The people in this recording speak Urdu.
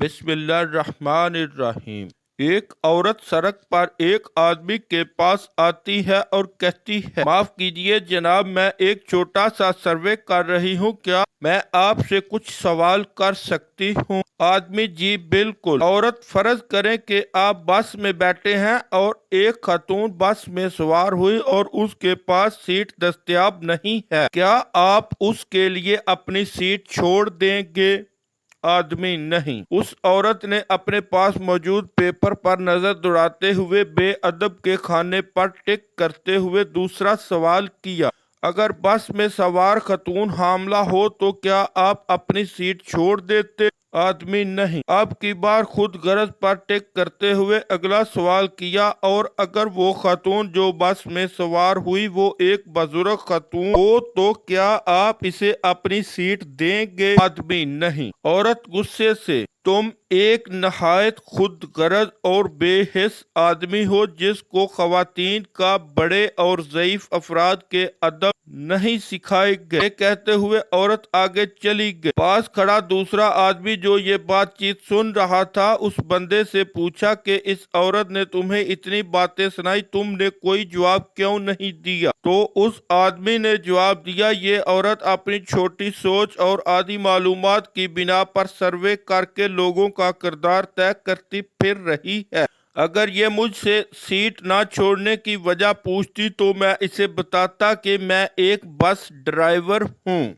بسم اللہ الرحمن الرحیم۔ ایک عورت سڑک پر ایک آدمی کے پاس آتی ہے اور کہتی ہے، معاف کیجئے جناب، میں ایک چھوٹا سا سروے کر رہی ہوں، کیا میں آپ سے کچھ سوال کر سکتی ہوں؟ آدمی: جی بالکل۔ عورت: فرض کریں کہ آپ بس میں بیٹھے ہیں اور ایک خاتون بس میں سوار ہوئی اور اس کے پاس سیٹ دستیاب نہیں ہے، کیا آپ اس کے لیے اپنی سیٹ چھوڑ دیں گے؟ آدمی: نہیں۔ اس عورت نے اپنے پاس موجود پیپر پر نظر دوڑاتے ہوئے بے ادب کے کھانے پر ٹک کرتے ہوئے دوسرا سوال کیا، اگر بس میں سوار خاتون حاملہ ہو تو کیا آپ اپنی سیٹ چھوڑ دیتے؟ آدمی: نہیں۔ اب کی بار خود غرض پر ٹک کرتے ہوئے اگلا سوال کیا، اور اگر وہ خاتون جو بس میں سوار ہوئی وہ ایک بزرگ خاتون ہو تو کیا آپ اسے اپنی سیٹ دیں گے؟ آدمی: نہیں۔ عورت غصے سے: تم ایک نہایت خود غرض اور بے حس آدمی ہو جس کو خواتین کا بڑے اور ضعیف افراد کے ادب نہیں سکھائے گئے۔ یہ کہتے ہوئے عورت آگے چلی گئی۔ پاس کھڑا دوسرا آدمی جو یہ بات چیت سن رہا تھا اس بندے سے پوچھا کہ اس عورت نے تمہیں اتنی باتیں سنائی، تم نے کوئی جواب کیوں نہیں دیا؟ تو اس آدمی نے جواب دیا، یہ عورت اپنی چھوٹی سوچ اور آدھی معلومات کی بنا پر سروے کر کے لوگوں کا کردار طے کرتی پھر رہی ہے۔ اگر یہ مجھ سے سیٹ نہ چھوڑنے کی وجہ پوچھتی تو میں اسے بتاتا کہ میں ایک بس ڈرائیور ہوں۔